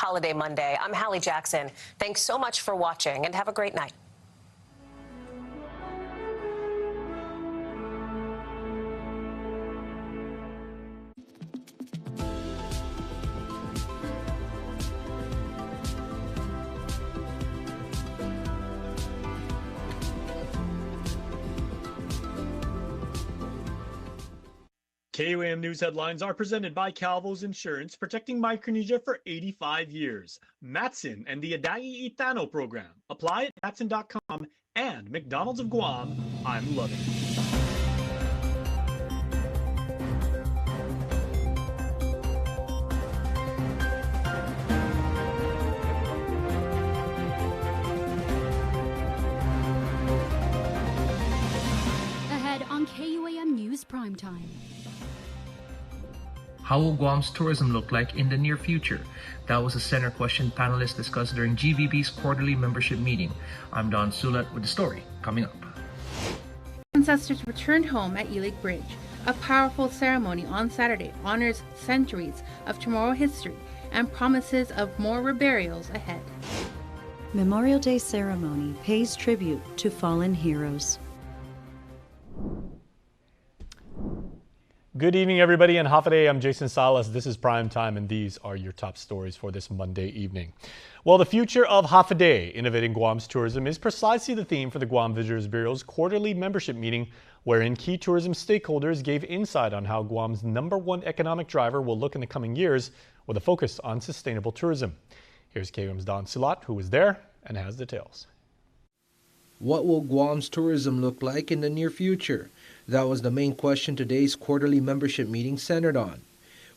Holiday Monday. I'm Hallie Jackson. Thanks so much for watching and have a great night. KUAM News headlines are presented by Calvo's Insurance, protecting Micronesia for 85 years. Matson and the Adai Itano program. Apply at matson.com and McDonald's of Guam. I'm loving it. Ahead on KUAM News Primetime. How will Guam's tourism look like in the near future? That was a center question panelists discussed during GVB's quarterly membership meeting. I'm Don Sulat with the story coming up. Ancestors returned home at Elig Bridge. A powerful ceremony on Saturday honors centuries of Chamorro history and promises of more reburials ahead. Memorial Day ceremony pays tribute to fallen heroes. Good evening, everybody, and Hafa I'm Jason Salas. This is Prime Time, and these are your top stories for this Monday evening. Well, the future of Hafa Day, innovating Guam's tourism, is precisely the theme for the Guam Visitors Bureau's quarterly membership meeting, wherein key tourism stakeholders gave insight on how Guam's #1 economic driver will look in the coming years, with a focus on sustainable tourism. Here's KUAM's Don Sulat, who was there and has details. What will Guam's tourism look like in the near future? That was the main question today's quarterly membership meeting centered on.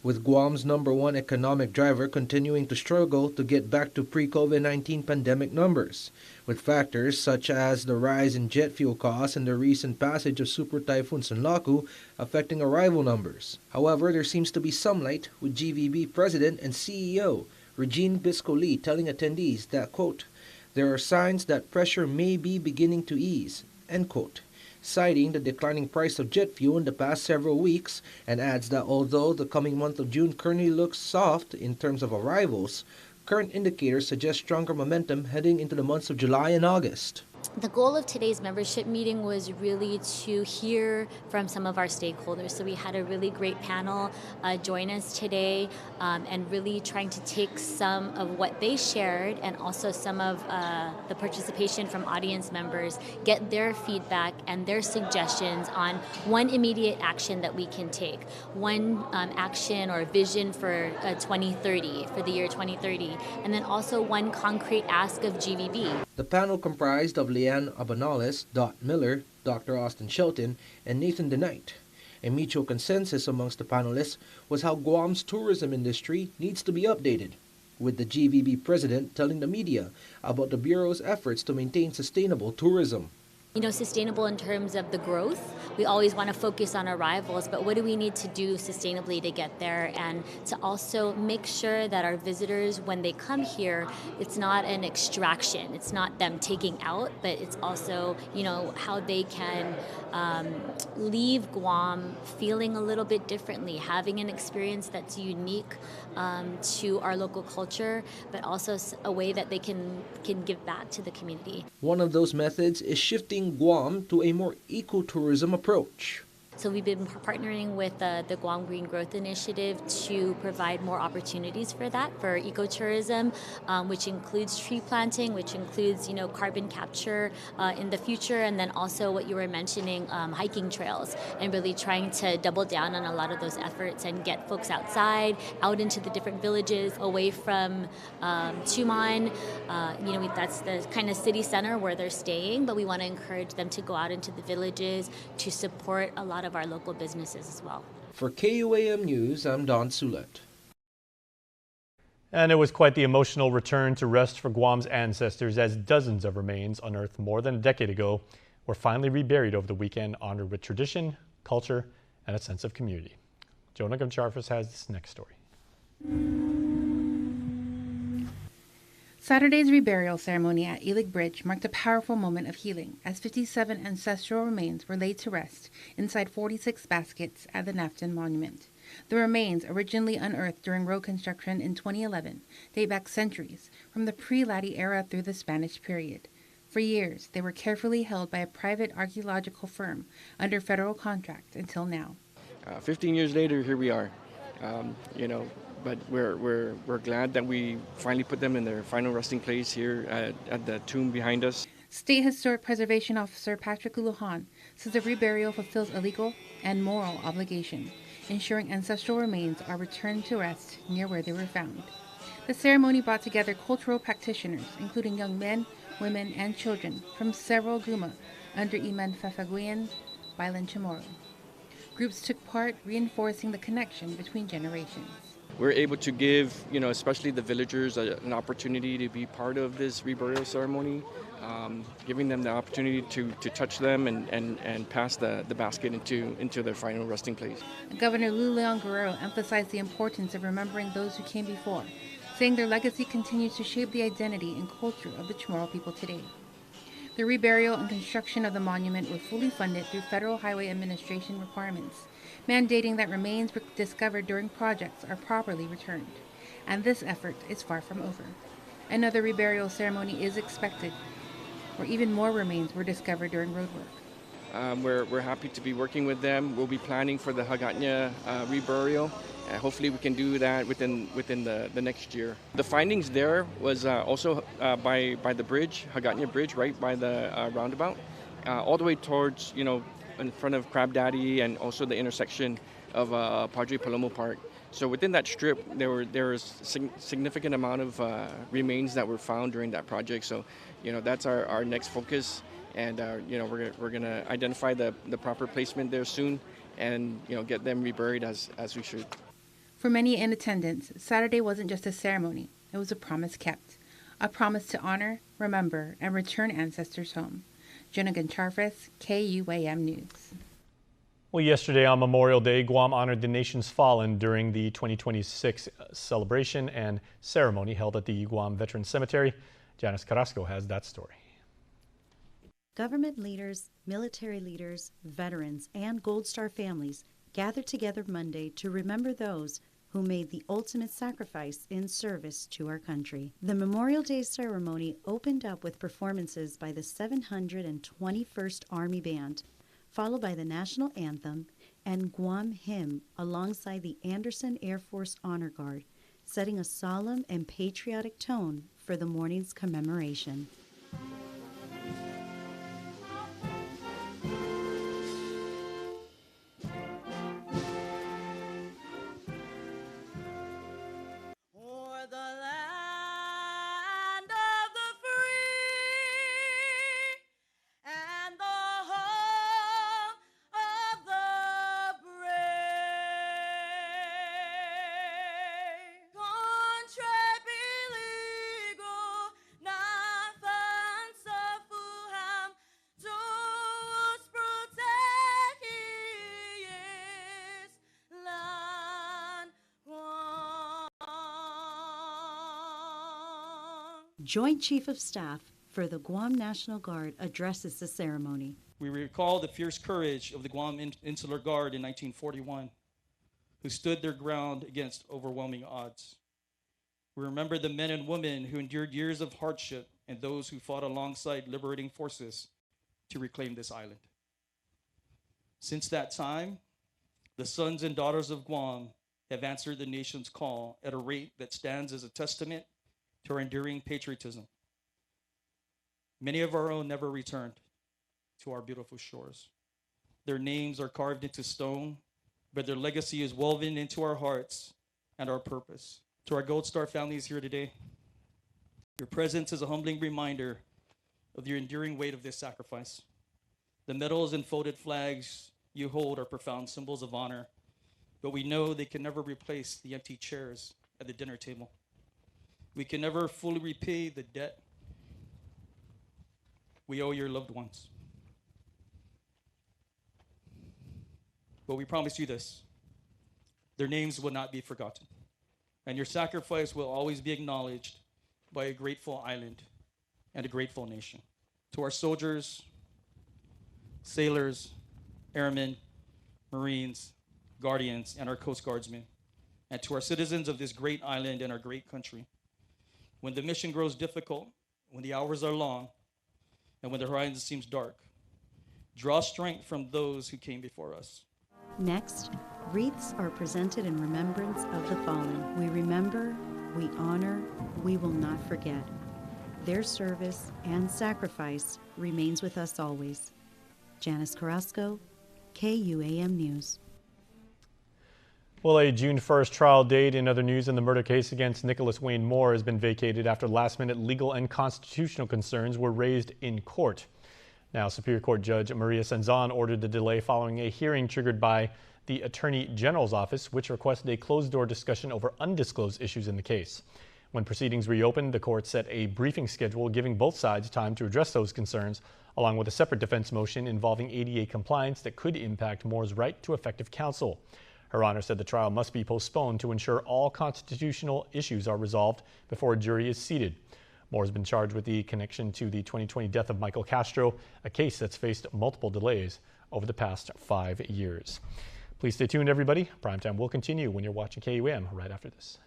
With Guam's #1 economic driver continuing to struggle to get back to pre-COVID-19 pandemic numbers, with factors such as the rise in jet fuel costs and the recent passage of Super Typhoon Sanlaku affecting arrival numbers. However, there seems to be some light, with GVB President and CEO Regine Biscoli telling attendees that, quote, "There are signs that pressure may be beginning to ease," end quote, citing the declining price of jet fuel in the past several weeks, and adds that although the coming month of June currently looks soft in terms of arrivals, current indicators suggest stronger momentum heading into the months of July and August. The goal of today's membership meeting was really to hear from some of our stakeholders. So we had a really great panel join us today and really trying to take some of what they shared and also some of the participation from audience members, get their feedback and their suggestions on one immediate action that we can take, one action or vision for 2030, for the year 2030, and then also one concrete ask of GVB. The panel comprised of Leanne Abanales, Dot Miller, Dr. Austin Shelton, and Nathan DeKnight. A mutual consensus amongst the panelists was how Guam's tourism industry needs to be updated, with the GVB president telling the media about the Bureau's efforts to maintain sustainable tourism. You know, sustainable in terms of the growth. We always want to focus on arrivals, but what do we need to do sustainably to get there, and to also make sure that our visitors, when they come here, it's not an extraction. It's not them taking out, but it's also, you know, how they can leave Guam feeling a little bit differently, having an experience that's unique to our local culture, but also a way that they can give back to the community. One of those methods is shifting Guam to a more ecotourism approach. So we've been partnering with the Guam Green Growth Initiative to provide more opportunities for that, for ecotourism, which includes tree planting, which includes, you know, carbon capture in the future, and then also what you were mentioning, hiking trails, and really trying to double down on a lot of those efforts and get folks outside, out into the different villages, away from Chuman. You know, that's the kind of city center where they're staying, but we want to encourage them to go out into the villages to support a lot of our local businesses as well. For KUAM News, I'm Don Sulet. And it was quite the emotional return to rest for Guam's ancestors, as dozens of remains unearthed more than a decade ago were finally reburied over the weekend, honored with tradition, culture, and a sense of community. Jonah Gamcharfus has this next story. Saturday's reburial ceremony at Elig Bridge marked a powerful moment of healing as 57 ancestral remains were laid to rest inside 46 baskets at the Nafton Monument. The remains, originally unearthed during road construction in 2011, date back centuries, from the pre-Laddie era through the Spanish period. For years, they were carefully held by a private archaeological firm under federal contract until now. 15 years later, here we are. You know, but we're glad that we finally put them in their final resting place here at the tomb behind us. State Historic Preservation Officer Patrick Lujan says the reburial fulfills a legal and moral obligation, ensuring ancestral remains are returned to rest near where they were found. The ceremony brought together cultural practitioners, including young men, women, and children from several Guma under Iman Fafaguyan, Bailan Chamorro. Groups took part, reinforcing the connection between generations. We're able to give, you know, especially the villagers an opportunity to be part of this reburial ceremony, giving them the opportunity to touch them and pass the basket into their final resting place. Governor Lou Leon Guerrero emphasized the importance of remembering those who came before, saying their legacy continues to shape the identity and culture of the Chamorro people today. The reburial and construction of the monument were fully funded through Federal Highway Administration requirements, mandating that remains discovered during projects are properly returned. And this effort is far from over. Another reburial ceremony is expected, where even more remains were discovered during roadwork. We're happy to be working with them. We'll be planning for the Hagatnya reburial. Hopefully we can do that within the next year. The findings there was also by the bridge, Hagatnya Bridge, right by the roundabout, all the way towards, you know, in front of Crab Daddy and also the intersection of Padre Palomo Park. So within that strip, there was significant amount of remains that were found during that project. So, you know, that's our next focus, and you know, we're gonna identify the proper placement there soon, and you know, get them reburied as we should. For many in attendance, Saturday wasn't just a ceremony, it was a promise kept. A promise to honor, remember, and return ancestors home. Jonah Goncharfes, KUAM News. Well, yesterday on Memorial Day, Guam honored the nation's fallen during the 2026 celebration and ceremony held at the Guam Veteran Cemetery. Janice Carrasco has that story. Government leaders, military leaders, veterans, and Gold Star families gathered together Monday to remember those who made the ultimate sacrifice in service to our country. The Memorial Day ceremony opened up with performances by the 721st Army Band, followed by the national anthem and Guam hymn alongside the Anderson Air Force Honor Guard, setting a solemn and patriotic tone for the morning's commemoration. Joint Chief of Staff for the Guam National Guard addresses the ceremony. We recall the fierce courage of the Guam Insular Guard in 1941, who stood their ground against overwhelming odds. We remember the men and women who endured years of hardship and those who fought alongside liberating forces to reclaim this island. Since that time, the sons and daughters of Guam have answered the nation's call at a rate that stands as a testament to our enduring patriotism. Many of our own never returned to our beautiful shores. Their names are carved into stone, but their legacy is woven into our hearts and our purpose. To our Gold Star families here today, your presence is a humbling reminder of the enduring weight of this sacrifice. The medals and folded flags you hold are profound symbols of honor, but we know they can never replace the empty chairs at the dinner table. We can never fully repay the debt we owe your loved ones. But we promise you this: their names will not be forgotten, and your sacrifice will always be acknowledged by a grateful island and a grateful nation. To our soldiers, sailors, airmen, Marines, guardians, and our Coast Guardsmen, and to our citizens of this great island and our great country. When the mission grows difficult, when the hours are long, and when the horizon seems dark, draw strength from those who came before us. Next, wreaths are presented in remembrance of the fallen. We remember, we honor, we will not forget. Their service and sacrifice remains with us always. Janice Carrasco, KUAM News. Well, a June 1st trial date in other news in the murder case against Nicholas Wayne Moore has been vacated after last-minute legal and constitutional concerns were raised in court. Now, Superior Court Judge Maria Senzon ordered the delay following a hearing triggered by the Attorney General's office, which requested a closed-door discussion over undisclosed issues in the case. When proceedings reopened, the court set a briefing schedule giving both sides time to address those concerns, along with a separate defense motion involving ADA compliance that could impact Moore's right to effective counsel. Her Honor said the trial must be postponed to ensure all constitutional issues are resolved before a jury is seated. Moore has been charged with the connection to the 2020 death of Michael Castro, a case that's faced multiple delays over the past 5 years. Please stay tuned, everybody. Primetime will continue when you're watching KUAM right after this.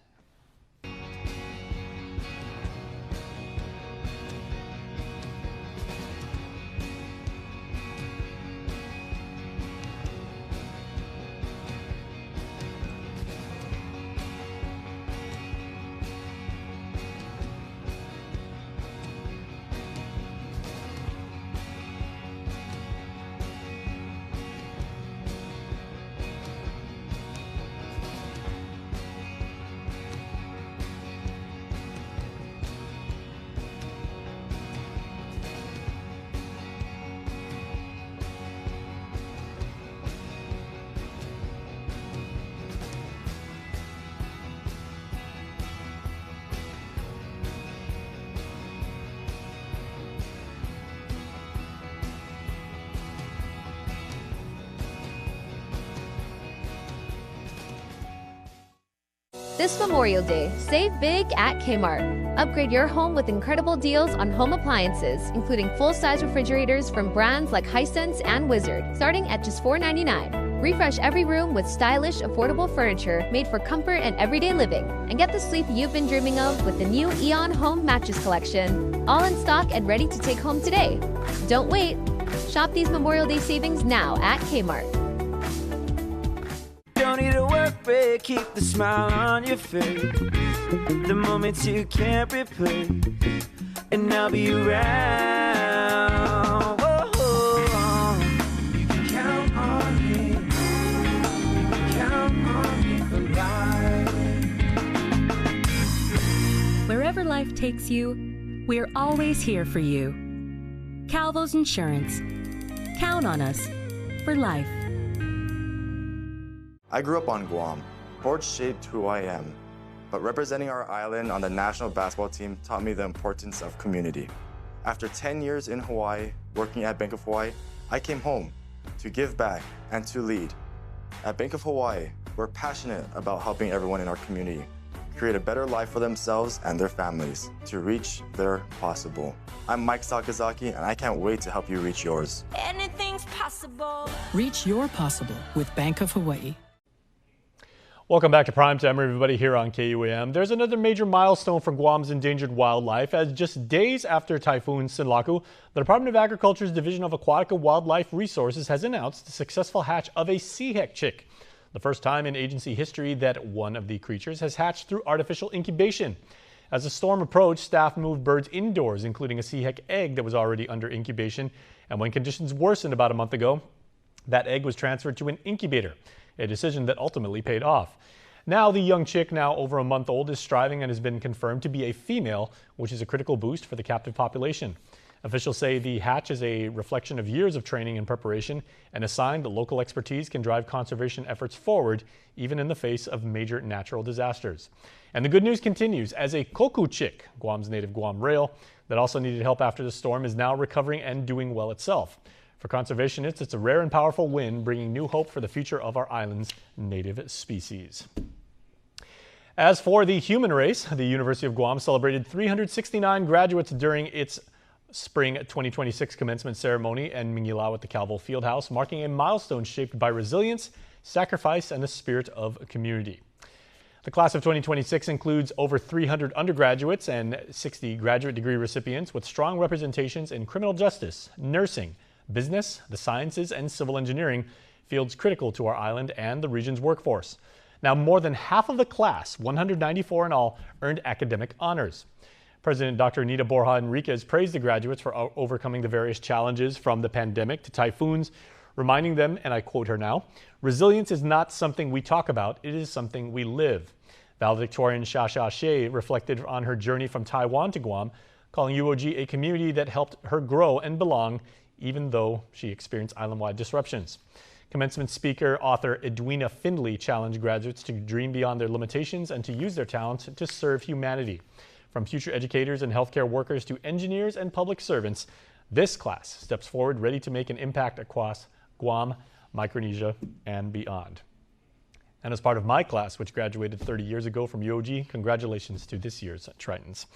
This Memorial Day, save big at Kmart. Upgrade your home with incredible deals on home appliances, including full-size refrigerators from brands like Hisense and Wizard, starting at just $4.99. Refresh every room with stylish, affordable furniture made for comfort and everyday living. And get the sleep you've been dreaming of with the new Eon Home Mattress Collection. All in stock and ready to take home today. Don't wait. Shop these Memorial Day savings now at Kmart. Don't need a work break, keep the smile on your face. The moments you can't replace, and I'll be around. Whoa. You can count on me. You can count on me for life. Wherever life takes you, we're always here for you. Calvo's Insurance. Count on us for life. I grew up on Guam. Sports shaped who I am, but representing our island on the national basketball team taught me the importance of community. After 10 years in Hawaii, working at Bank of Hawaii, I came home to give back and to lead. At Bank of Hawaii, we're passionate about helping everyone in our community create a better life for themselves and their families to reach their possible. I'm Mike Sakazaki, and I can't wait to help you reach yours. Anything's possible. Reach your possible with Bank of Hawaii. Welcome back to Primetime, everybody, here on KUAM. There's another major milestone for Guam's endangered wildlife, as just days after Typhoon Sinlaku, the Department of Agriculture's Division of Aquatic and Wildlife Resources has announced the successful hatch of a sea heck chick. The first time in agency history that one of the creatures has hatched through artificial incubation. As the storm approached, staff moved birds indoors, including a sea heck egg that was already under incubation. And when conditions worsened about a month ago, that egg was transferred to an incubator, a decision that ultimately paid off. Now the young chick, now over a month old, is striving and has been confirmed to be a female, which is a critical boost for the captive population. Officials say the hatch is a reflection of years of training and preparation and a sign that local expertise can drive conservation efforts forward, even in the face of major natural disasters. And the good news continues as a koku chick, Guam's native Guam rail, that also needed help after the storm, is now recovering and doing well itself. For conservationists, it's a rare and powerful win, bringing new hope for the future of our island's native species. As for the human race, the University of Guam celebrated 369 graduates during its Spring 2026 commencement ceremony and Mingilao at the Calvo Fieldhouse, marking a milestone shaped by resilience sacrifice, and a spirit of community. The class of 2026 includes over 300 undergraduates and 60 graduate degree recipients with strong representations in criminal justice, nursing, business, the sciences, and civil engineering, fields critical to our island and the region's workforce. Now, more than half of the class, 194 in all, earned academic honors. President Dr. Anita Borja Enriquez praised the graduates for overcoming the various challenges from the pandemic to typhoons, reminding them, and I quote her now, "Resilience is not something we talk about, it is something we live." Valedictorian Shasha Shea reflected on her journey from Taiwan to Guam, calling UOG a community that helped her grow and belong, even though she experienced island-wide disruptions. Commencement speaker, author Edwina Findley challenged graduates to dream beyond their limitations and to use their talents to serve humanity. From future educators and healthcare workers to engineers and public servants, this class steps forward ready to make an impact across Guam, Micronesia, and beyond. And as part of my class, which graduated 30 years ago from UOG, congratulations to this year's Tritons.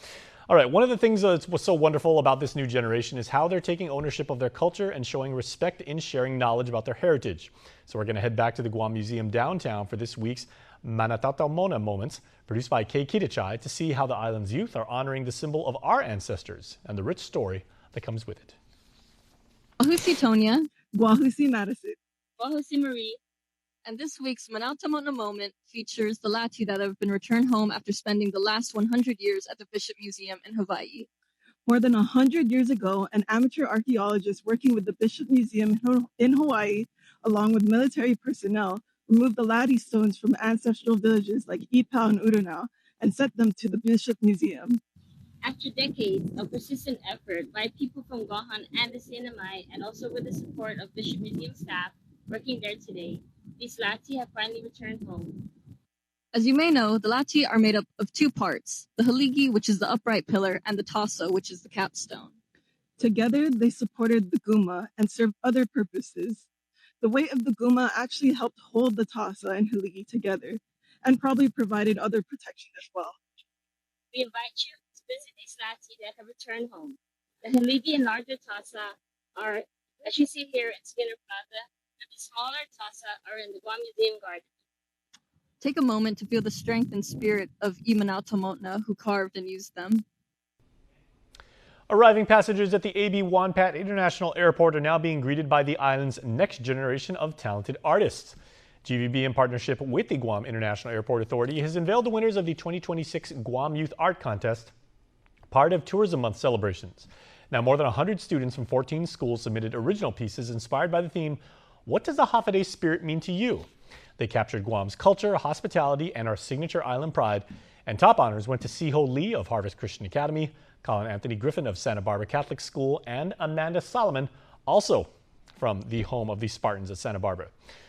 All right, one of the things that was so wonderful about this new generation is how they're taking ownership of their culture and showing respect in sharing knowledge about their heritage. So we're going to head back to the Guam Museum downtown for this week's Manatataumona Moments, produced by Kay Kitachai, to see how the island's youth are honoring the symbol of our ancestors and the rich story that comes with it. Wahusi Tonya, Wahusi Madison, Wahusi Marie, and this week's Manatataumona Moment features the Lati that have been returned home after spending the last 100 years at the Bishop Museum in Hawaii. More than 100 years ago, an amateur archaeologist working with the Bishop Museum in Hawaii, along with military personnel, removed the Lati stones from ancestral villages like Ipau and Urunau and sent them to the Bishop Museum. After decades of persistent effort by people from Gahan and the Sinamai, and also with the support of Bishop Museum staff working there today, these Lati have finally returned home. As you may know, the Lati are made up of two parts, the haligi, which is the upright pillar, and the taso, which is the capstone. Together, they supported the guma and served other purposes. The weight of the guma actually helped hold the tasa and haligi together, and probably provided other protection as well. We invite you to visit these Lati that have returned home. The haligi and larger tasa are, as you see here, in Skinner Plaza, and the smaller tasa are in the Guam Museum Garden. Take a moment to feel the strength and spirit of Manatataumona, who carved and used them. Arriving passengers at the A.B. Wanpat International Airport are now being greeted by the island's next generation of talented artists. GVB, in partnership with the Guam International Airport Authority, has unveiled the winners of the 2026 Guam Youth Art Contest, part of Tourism Month celebrations. Now, more than 100 students from 14 schools submitted original pieces inspired by the theme, "What does the Hafaday spirit mean to you?" They captured Guam's culture, hospitality, and our signature island pride. And top honors went to Siho Lee of Harvest Christian Academy, Colin Anthony Griffin of Santa Barbara Catholic School, and Amanda Solomon, also from the home of the Spartans at Santa Barbara.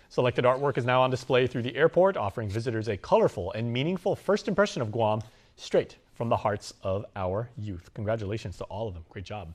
Selected artwork is now on display through the airport, offering visitors a colorful and meaningful first impression of Guam, straight from the hearts of our youth. Congratulations to all of them. Great job.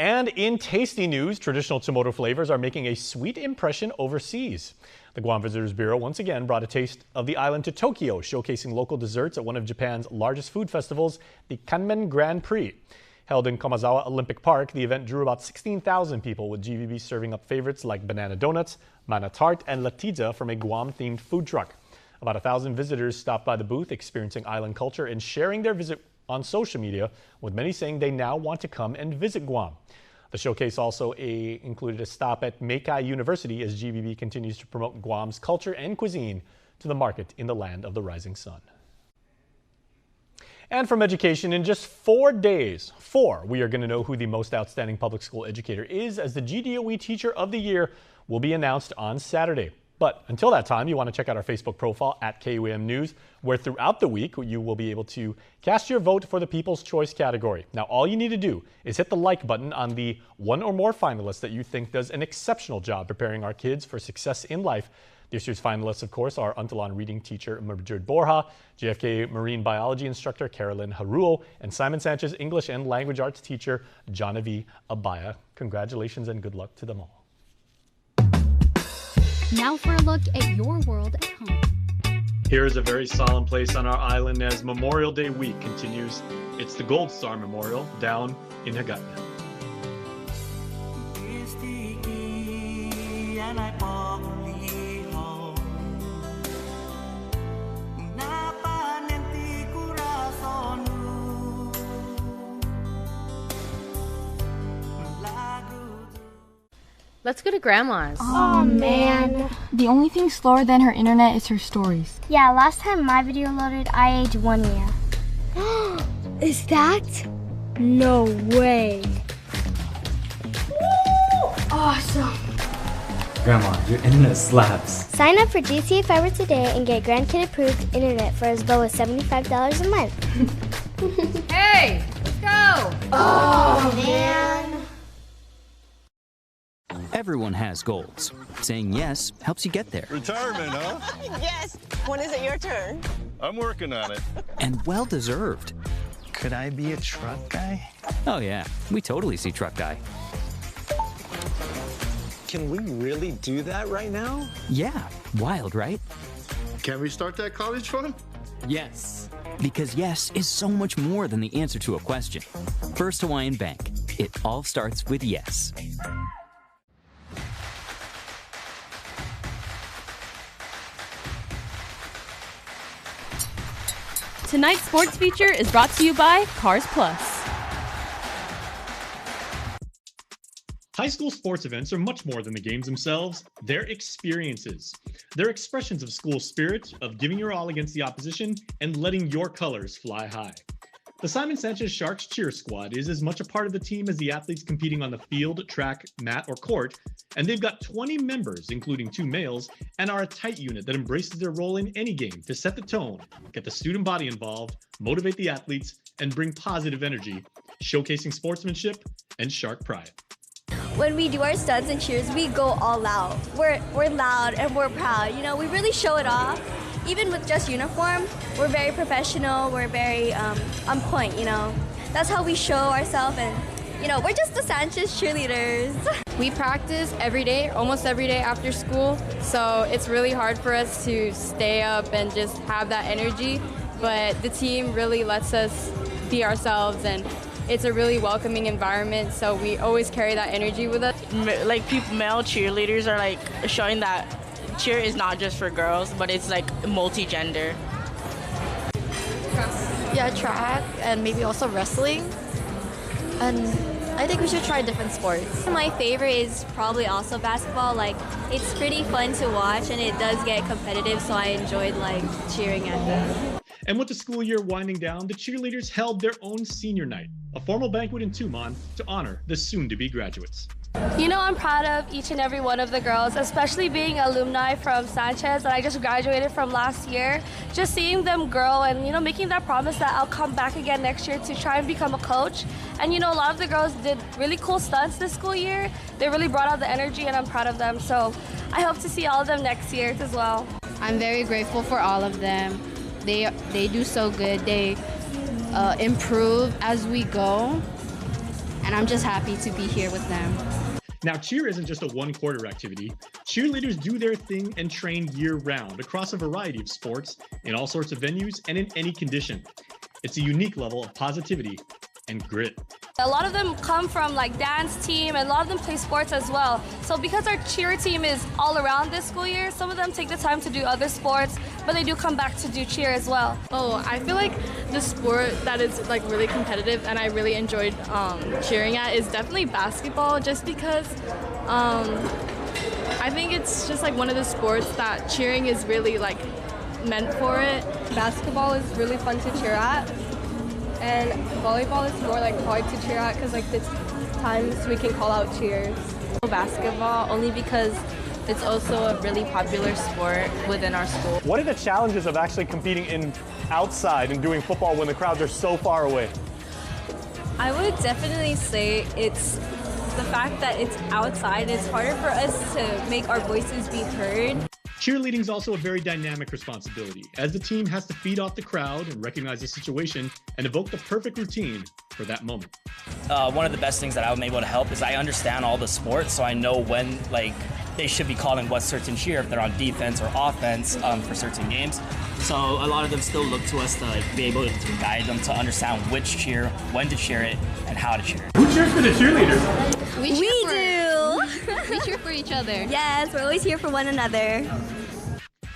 And in tasty news, traditional tomato flavors are making a sweet impression overseas. The Guam Visitors Bureau once again brought a taste of the island to Tokyo, showcasing local desserts at one of Japan's largest food festivals, the Kanmen Grand Prix. Held in Komazawa Olympic Park, the event drew about 16,000 people, with GVB serving up favorites like banana donuts, mana tart, and latita from a Guam-themed food truck. About 1,000 visitors stopped by the booth, experiencing island culture and sharing their visit on social media, with many saying they now want to come and visit Guam. The showcase also included a stop at Meikai University as GVB continues to promote Guam's culture and cuisine to the market in the land of the rising sun. And from education, in just 4 days, we are going to know who the most outstanding public school educator is, as the GDOE Teacher of the Year will be announced on Saturday. But until that time, you want to check out our Facebook profile at KUAM News, where throughout the week you will be able to cast your vote for the People's Choice category. Now, all you need to do is hit the like button on the one or more finalists that you think does an exceptional job preparing our kids for success in life. This year's finalists, of course, are Untalan reading teacher Mabjud Borja, JFK marine biology instructor Carolyn Haruo, and Simon Sanchez English and language arts teacher Jonavi Abaya. Congratulations and good luck to them all. Now for a look at your world at home. Here is a very solemn place on our island as Memorial Day week continues. It's the Gold Star Memorial down in Hagåtña. Let's go to Grandma's. Oh man. The only thing slower than her internet is her stories. Yeah, last time my video loaded, I aged 1 year. Is that? No way. Woo! Awesome. Grandma, your internet slaps. Sign up for GCA Fiber today and get grandkid approved internet for as low as $75 a month. Hey, let's go. Oh man. Everyone has goals. Saying yes helps you get there. Retirement, huh? Yes. When is it your turn? I'm working on it. And well-deserved. Could I be a truck guy? Oh yeah, we totally see truck guy. Can we really do that right now? Yeah, wild, right? Can we start that college fund? Yes. Because yes is so much more than the answer to a question. First Hawaiian Bank. It all starts with yes. Tonight's sports feature is brought to you by Cars Plus. High school sports events are much more than the games themselves. They're experiences. They're expressions of school spirit, of giving your all against the opposition, and letting your colors fly high. The Simon Sanchez Sharks cheer squad is as much a part of the team as the athletes competing on the field, track, mat, or court, and they've got 20 members, including 2 males, and are a tight unit that embraces their role in any game to set the tone, get the student body involved, motivate the athletes, and bring positive energy, showcasing sportsmanship and Shark pride. When we do our stunts and cheers, we go all out. We're loud and we're proud. You know, we really show it off. Even with just uniform, we're very professional. We're very on point, you know. That's how we show ourselves, and, you know, we're just the Sanchez cheerleaders. We practice every day, almost every day after school, so it's really hard for us to stay up and just have that energy, but the team really lets us be ourselves, and it's a really welcoming environment, so we always carry that energy with us. Like, male cheerleaders are like showing that cheer is not just for girls, but it's like multi-gender. Yeah, track and maybe also wrestling. And I think we should try different sports. My favorite is probably also basketball. Like, it's pretty fun to watch and it does get competitive, so I enjoyed like cheering at them. And with the school year winding down, the cheerleaders held their own senior night, a formal banquet in Tumon to honor the soon-to-be graduates. You know, I'm proud of each and every one of the girls, especially being alumni from Sanchez that I just graduated from last year. Just seeing them grow and, you know, making that promise that I'll come back again next year to try and become a coach. And, you know, a lot of the girls did really cool stunts this school year. They really brought out the energy and I'm proud of them. So I hope to see all of them next year as well. I'm very grateful for all of them. They do so good. They improve as we go. And I'm just happy to be here with them. Now, cheer isn't just a one-quarter activity. Cheerleaders do their thing and train year-round across a variety of sports, in all sorts of venues, and in any condition. It's a unique level of positivity and grit. A lot of them come from like dance team and a lot of them play sports as well. So because our cheer team is all around this school year, some of them take the time to do other sports, but they do come back to do cheer as well. Oh, I feel like the sport that is like really competitive and I really enjoyed cheering at is definitely basketball, just because I think it's just like one of the sports that cheering is really like meant for it. Basketball is really fun to cheer at. And volleyball is more like hard to cheer at because like the times we can call out cheers. Basketball only because it's also a really popular sport within our school. What are the challenges of actually competing outside and doing football when the crowds are so far away? I would definitely say it's the fact that it's outside. It's harder for us to make our voices be heard. Cheerleading is also a very dynamic responsibility, as the team has to feed off the crowd and recognize the situation and evoke the perfect routine for that moment. One of the best things that I'm able to help is I understand all the sports, so I know when they should be calling what certain cheer, if they're on defense or offense for certain games. So a lot of them still look to us to be able to guide them to understand which cheer, when to cheer it, and how to cheer it. Who cheers for the cheerleaders? We do! We cheer for each other. Yes, we're always here for one another.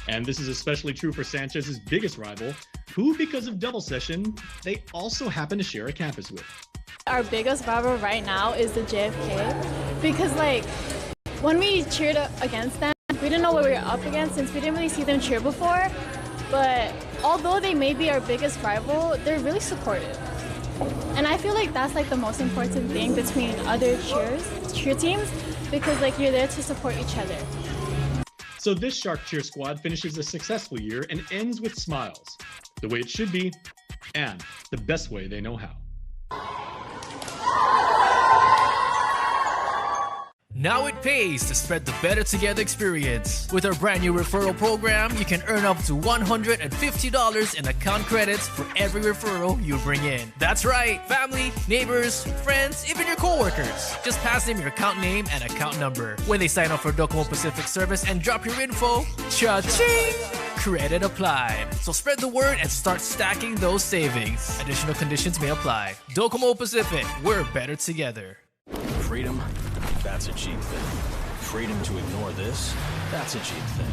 And this is especially true for Sanchez's biggest rival, who, because of double session, they also happen to share a campus with. Our biggest rival right now is the JFK, because when we cheered against them, we didn't know what we were up against since we didn't really see them cheer before. But although they may be our biggest rival, they're really supportive. And I feel like that's like the most important thing between other cheer teams, because like you're there to support each other. So this Shark Cheer squad finishes a successful year and ends with smiles, the way it should be, and the best way they know how. Now it pays to spread the Better Together experience. With our brand new referral program, you can earn up to $150 in account credits for every referral you bring in. That's right, family, neighbors, friends, even your coworkers. Just pass them your account name and account number. When they sign up for Docomo Pacific service and drop your info, cha-ching! Credit applied. So spread the word and start stacking those savings. Additional conditions may apply. Docomo Pacific, we're better together. Freedom, that's a cheap thing. Freedom to ignore this, that's a cheap thing.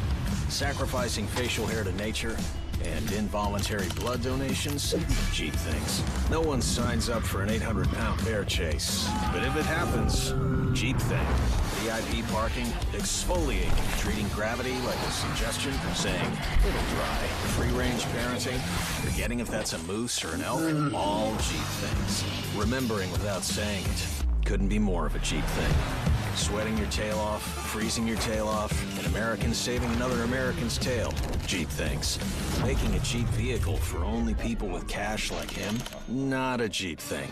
Sacrificing facial hair to nature and involuntary blood donations, cheap things. No one signs up for an 800-pound bear chase. But if it happens, cheap thing. VIP parking, exfoliating, treating gravity like a suggestion, saying, it'll dry. Free-range parenting, forgetting if that's a moose or an elk, all cheap things. Remembering without saying it. Couldn't be more of a cheap thing. Sweating your tail off, freezing your tail off, and Americans saving another American's tail. Cheap things. Making a cheap vehicle for only people with cash like him? Not a cheap thing.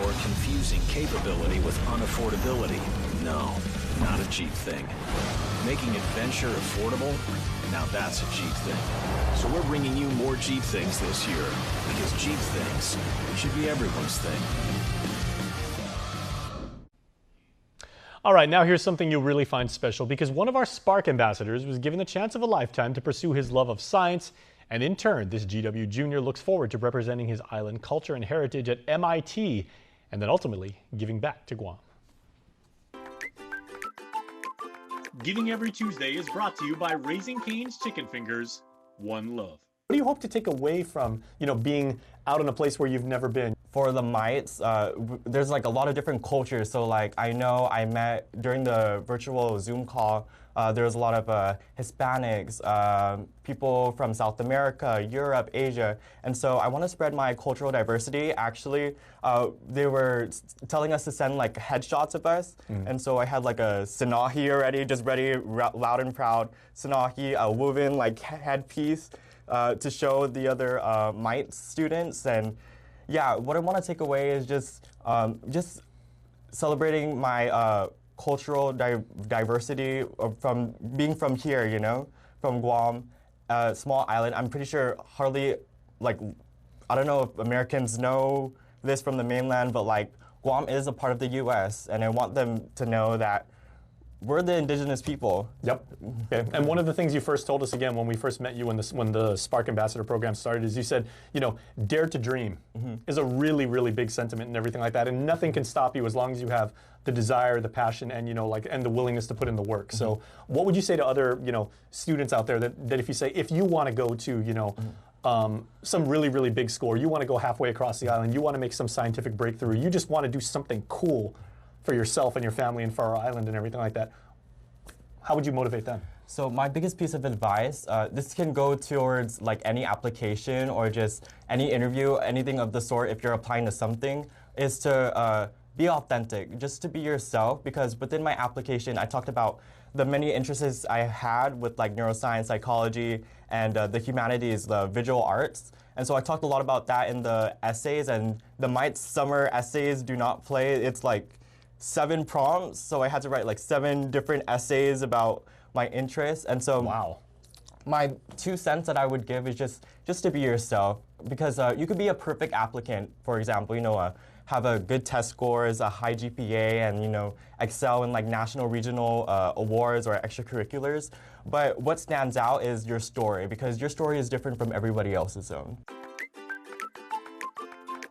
Or confusing capability with unaffordability? No, not a cheap thing. Making adventure affordable? Now that's a cheap thing. So we're bringing you more cheap things this year, because cheap things should be everyone's thing. All right, now here's something you'll really find special, because one of our Spark ambassadors was given the chance of a lifetime to pursue his love of science, and in turn, this GW junior looks forward to representing his island culture and heritage at MIT, and then ultimately giving back to Guam. Giving Every Tuesday is brought to you by Raising Cane's Chicken Fingers, One Love. What do you hope to take away from, being out in a place where you've never been? For the mites, there's like a lot of different cultures. So like I know I met during the virtual Zoom call, there was a lot of Hispanics, people from South America, Europe, Asia. And so I want to spread my cultural diversity. Actually, they were telling us to send like headshots of us. And so I had like a Sanahi already, just ready, loud and proud Sanahi, a woven like headpiece to show the other mite students. And yeah, what I want to take away is just celebrating my cultural diversity from being from here, from Guam, a small island. I'm pretty sure hardly, I don't know if Americans know this from the mainland, but Guam is a part of the U.S., and I want them to know that we're the indigenous people. Yep. Okay. And one of the things you first told us again when we first met you when the Spark Ambassador program started is you said, dare to dream is a really, really big sentiment and everything like that. And nothing can stop you as long as you have the desire, the passion, and and the willingness to put in the work. So what would you say to other, students out there that if you want to go to, some really, really big score, you want to go halfway across the island, you want to make some scientific breakthrough, you just want to do something cool for yourself and your family and for our island and everything like that, how would you motivate them? So my biggest piece of advice, this can go towards any application or just any interview, anything of the sort if you're applying to something, is to be authentic, just to be yourself, because within my application I talked about the many interests I had with neuroscience, psychology, and the humanities, the visual arts. And so I talked a lot about that in the essays, and the Mite's summer essays do not play. It's 7 prompts, so I had to write 7 different essays about my interests. And so my 2 cents that I would give is just to be yourself, because you could be a perfect applicant, for example, have a good test scores, a high GPA, and excel in national, regional awards or extracurriculars. But what stands out is your story, because your story is different from everybody else's own.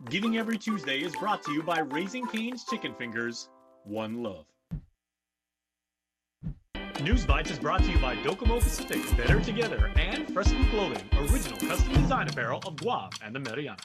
Giving Every Tuesday is brought to you by Raising Cane's Chicken Fingers, One Love. News Bites is brought to you by Docomo Pacific, Better Together, and Fresco Clothing, original custom design apparel of Guam and the Marianas.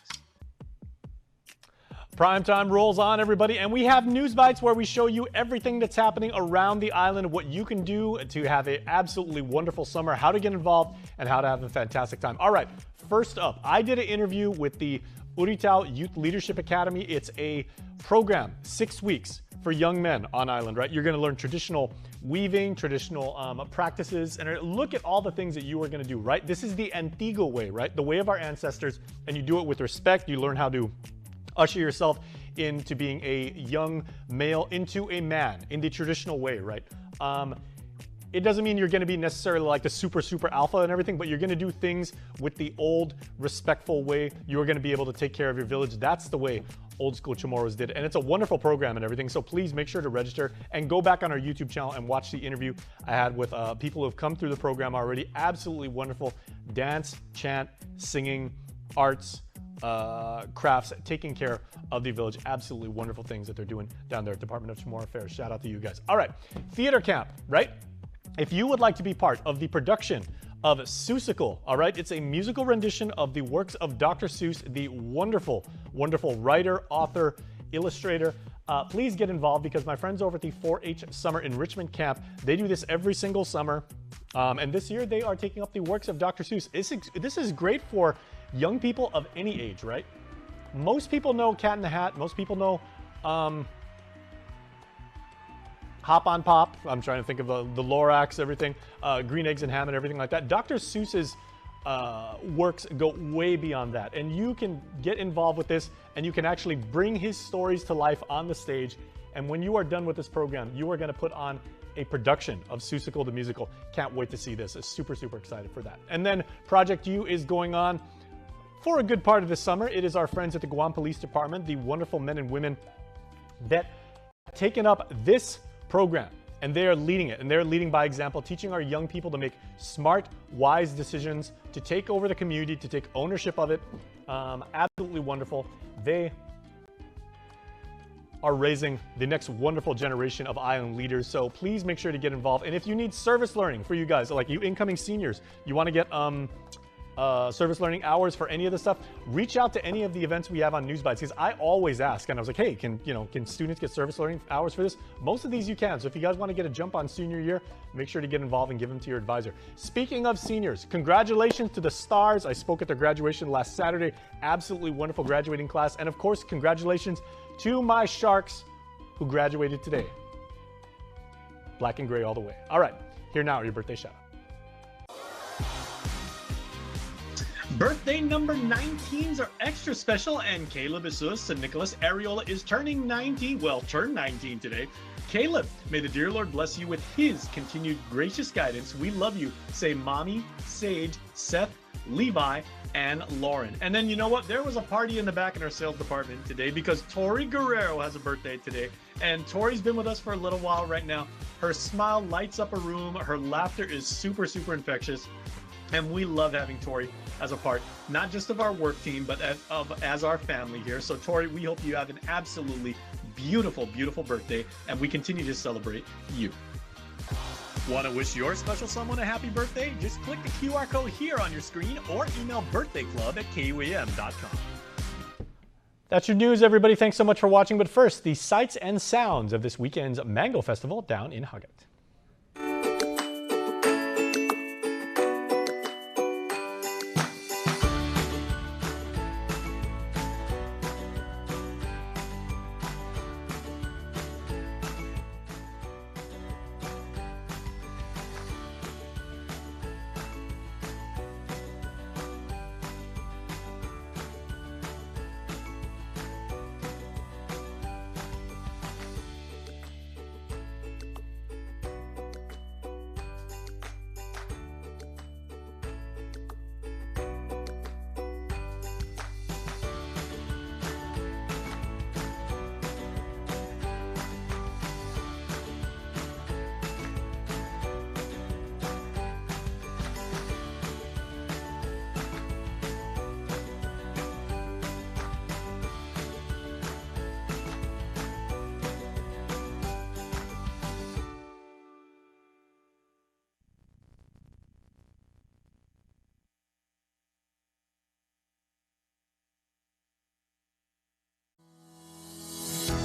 Primetime rolls on, everybody, and we have News Bites where we show you everything that's happening around the island, what you can do to have an absolutely wonderful summer, how to get involved, and how to have a fantastic time. All right, first up, I did an interview with the Uritao Youth Leadership Academy. It's a program, 6 weeks for young men on island, right? You're going to learn traditional weaving, traditional practices, and look at all the things that you are going to do, right? This is the Antigua way, right? The way of our ancestors, and you do it with respect. You learn how to usher yourself into being a young male, into a man, in the traditional way, right? It doesn't mean you're going to be necessarily like the super alpha and everything, but you're going to do things with the old, respectful way. You're going to be able to take care of your village. That's the way old school Chamorros did. And it's a wonderful program and everything. So please make sure to register and go back on our YouTube channel and watch the interview I had with people who have come through the program already. Absolutely wonderful. Dance, chant, singing, arts, crafts, taking care of the village. Absolutely wonderful things that they're doing down there at Department of Chamorro Affairs. Shout out to you guys. All right, theater camp, right? If you would like to be part of the production of Seussical, all right, it's a musical rendition of the works of Dr. Seuss, the wonderful, wonderful writer, author, illustrator. Please get involved because my friends over at the 4-H Summer Enrichment Camp, they do this every single summer. And this year they are taking up the works of Dr. Seuss. This is great for young people of any age, right? Most people know Cat in the Hat. Most people know Hop on Pop. I'm trying to think of the Lorax, everything. Green Eggs and Ham and everything like that. Dr. Seuss's works go way beyond that. And you can get involved with this and you can actually bring his stories to life on the stage. And when you are done with this program, you are going to put on a production of Seussical the Musical. Can't wait to see this. I'm super excited for that. And then Project U is going on for a good part of the summer. It is our friends at the Guam Police Department, the wonderful men and women that have taken up this program, and they are leading it, and they're leading by example, teaching our young people to make smart, wise decisions, to take over the community, to take ownership of it. Absolutely wonderful. They are raising the next wonderful generation of island leaders, so please make sure to get involved. And if you need service learning for you guys, like you incoming seniors, you want to get service learning hours for any of the stuff, reach out to any of the events we have on News Bites, because I always ask, and I was like, hey, can students get service learning hours for this? Most of these you can. So if you guys want to get a jump on senior year, make sure to get involved and give them to your advisor. Speaking of seniors, congratulations to the Stars. I spoke at their graduation last Saturday. Absolutely wonderful graduating class. And of course, congratulations to my Sharks who graduated today. Black and gray all the way. All right, here now are your birthday shout-outs. Birthday number 19s are extra special, and Caleb Isus and Nicholas Ariola is turning 19. Well, turned 19 today. Caleb, may the dear Lord bless you with his continued gracious guidance. We love you. Say Mommy, Sage, Seth, Levi, and Lauren. And then you know what? There was a party in the back in our sales department today because Tori Guerrero has a birthday today. And Tori's been with us for a little while right now. Her smile lights up a room. Her laughter is super infectious. And we love having Tori as a part, not just of our work team, but as our family here. So Tori, we hope you have an absolutely beautiful birthday, and we continue to celebrate you. Want to wish your special someone a happy birthday? Just click the QR code here on your screen or email birthdayclub@KUAM.com. That's your news, everybody. Thanks so much for watching. But first, the sights and sounds of this weekend's Mango Festival down in Huggett.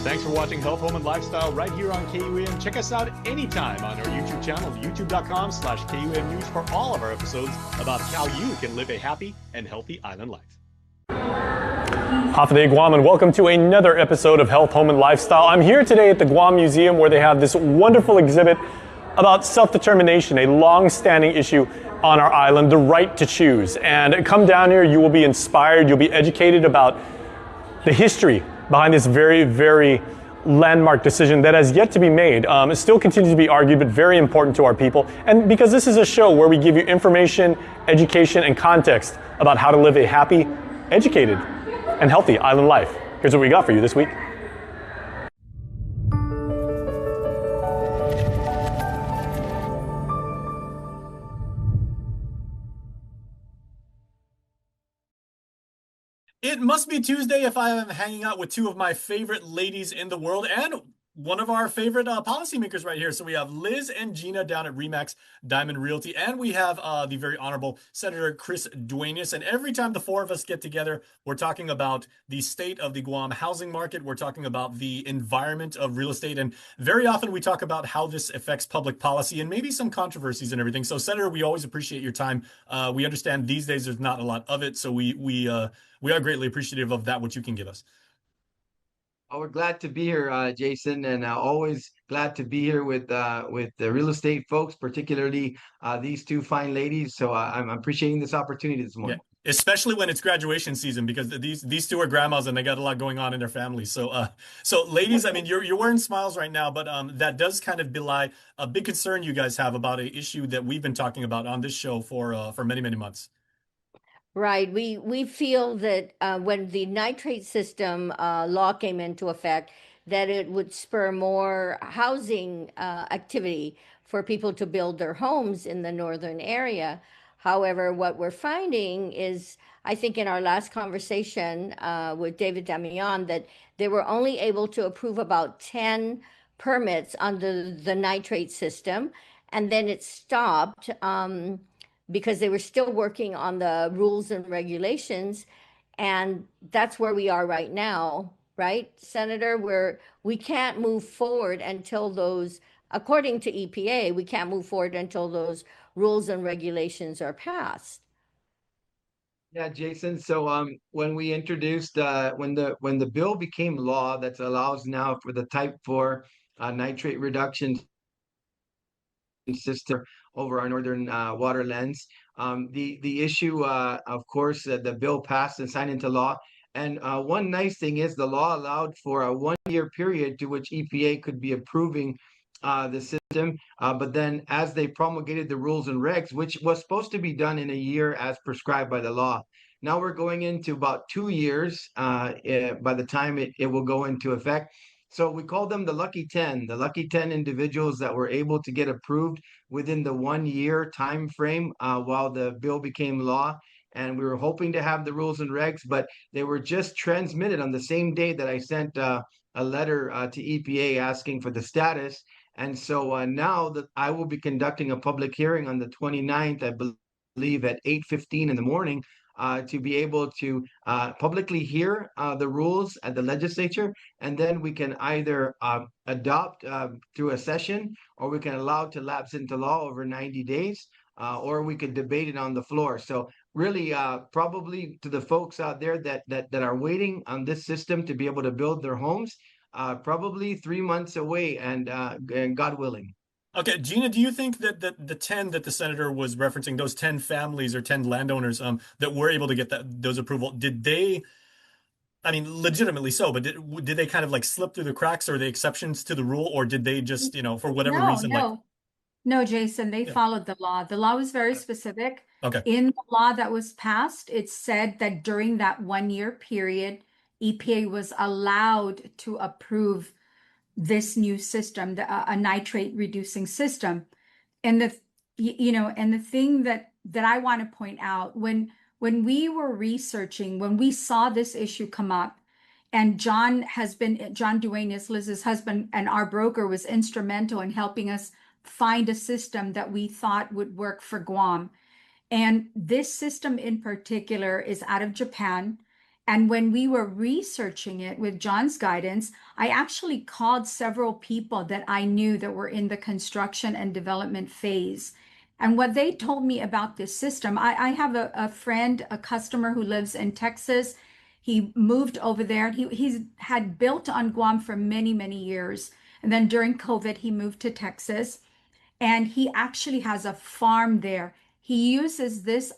Thanks for watching Health, Home, and Lifestyle right here on KUAM. Check us out anytime on our YouTube channel, youtube.com/KUAM News, for all of our episodes about how you can live a happy and healthy island life. Hafa Guam, and welcome to another episode of Health, Home, and Lifestyle. I'm here today at the Guam Museum, where they have this wonderful exhibit about self-determination, a long-standing issue on our island, the right to choose. And come down here, you will be inspired, you'll be educated about the history behind this very, very landmark decision that has yet to be made. It still continues to be argued, but very important to our people. And because this is a show where we give you information, education, and context about how to live a happy, educated, and healthy island life. Here's what we got for you this week. It must be Tuesday if I am hanging out with two of my favorite ladies in the world and one of our favorite policymakers right here. So we have Liz and Gina down at Remax Diamond Realty, and we have the very honorable Senator Chris Duenas. And every time the four of us get together, we're talking about the state of the Guam housing market. We're talking about the environment of real estate. And very often we talk about how this affects public policy and maybe some controversies and everything. So Senator, we always appreciate your time. We understand these days there's not a lot of it. So we are greatly appreciative of that, what you can give us. Oh, we're glad to be here, Jason, and always glad to be here with the real estate folks, particularly these two fine ladies. So I'm appreciating this opportunity this morning. Yeah, especially when it's graduation season, because these two are grandmas and they got a lot going on in their families. So ladies, I mean, you're wearing smiles right now, but that does kind of belie a big concern you guys have about an issue that we've been talking about on this show for many, many months. Right. We feel that when the nitrate system law came into effect, that it would spur more housing activity for people to build their homes in the northern area. However, what we're finding is, I think in our last conversation with David Damian, that they were only able to approve about 10 permits under the nitrate system, and then it stopped. Because they were still working on the rules and regulations. And that's where we are right now, right, Senator? Where we can't move forward until those, according to EPA, we can't move forward until those rules and regulations are passed. Yeah, Jason. So when we introduced when the bill became law, that allows now for the Type 4 nitrate reduction system over our northern waterlands. The issue, of course, the bill passed and signed into law. And one nice thing is the law allowed for a 1-year period to which EPA could be approving the system. But then as they promulgated the rules and regs, which was supposed to be done in a year as prescribed by the law, now we're going into about 2 years by the time it will go into effect. So we call them the lucky 10 individuals that were able to get approved within the 1-year time frame while the bill became law. And we were hoping to have the rules and regs, but they were just transmitted on the same day that I sent a letter to EPA asking for the status. And so now that I will be conducting a public hearing on the 29th, I believe at 8:15 in the morning, to be able to publicly hear the rules at the legislature, and then we can either adopt through a session, or we can allow it to lapse into law over 90 days, or we could debate it on the floor. So really, probably to the folks out there that are waiting on this system to be able to build their homes, probably 3 months away, and God willing. Okay, Gina, do you think that the 10 that the senator was referencing, those 10 families or 10 landowners that were able to get those approval, did they, I mean, legitimately so, but did they kind of like slip through the cracks, or the exceptions to the rule, or did they just, for whatever reason, No, Jason, they followed the law. The law was very specific. Okay. In the law that was passed, it said that during that 1-year period, EPA was allowed to approve this new system, a nitrate reducing system. And the thing that I want to point out, when we were researching, when we saw this issue come up, and John Duenas, Liz's husband, and our broker was instrumental in helping us find a system that we thought would work for Guam. And this system in particular is out of Japan. And when we were researching it with John's guidance, I actually called several people that I knew that were in the construction and development phase. And what they told me about this system, I have a friend, a customer who lives in Texas. He moved over there. He's had built on Guam for many, many years. And then during COVID, he moved to Texas and he actually has a farm there. He uses this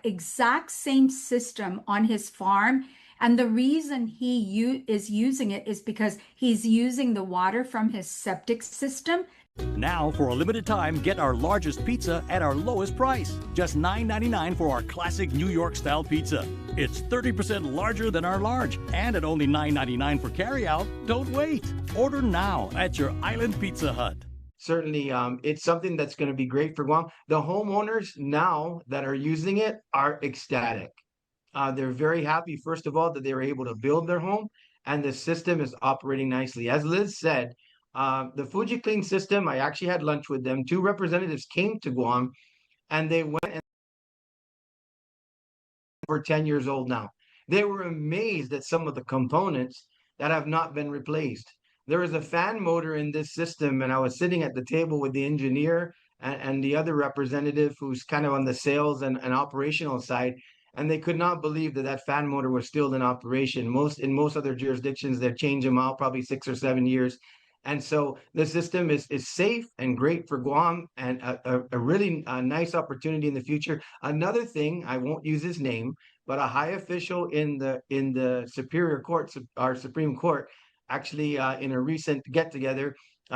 exact same system on his farm. And the reason he is using it is because he's using the water from his septic system. Now, for a limited time, get our largest pizza at our lowest price. Just $9.99 for our classic New York-style pizza. It's 30% larger than our large, and at only $9.99 for carryout. Don't wait. Order now at your Island Pizza Hut. Certainly, it's something that's going to be great for Guam. The homeowners now that are using it are ecstatic. They're very happy, first of all, that they were able to build their home, and the system is operating nicely. As Liz said, the Fuji Clean system, I actually had lunch with them. 2 representatives came to Guam, and they went and were 10 years old now. They were amazed at some of the components that have not been replaced. There is a fan motor in this system, and I was sitting at the table with the engineer and the other representative who's kind of on the sales and operational side, and they could not believe that that fan motor was still in operation. In most other jurisdictions, they change them out probably 6 or 7 years. And so the system is safe and great for Guam, and a really nice opportunity in the future. Another thing, I won't use his name, but a high official in the Superior Court, our Supreme Court, actually in a recent get-together,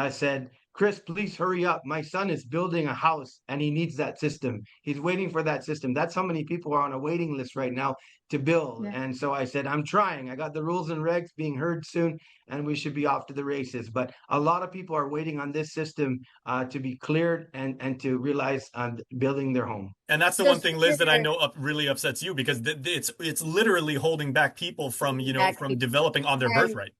said, "Chris, please hurry up. My son is building a house and he needs that system. He's waiting for that system." That's how many people are on a waiting list right now to build. Yeah. And so I said, I'm trying. I got the rules and regs being heard soon, and we should be off to the races. But a lot of people are waiting on this system to be cleared and to realize building their home. And that's the one thing, Liz, that I know really upsets you, because it's literally holding back people from, from developing on their birthright.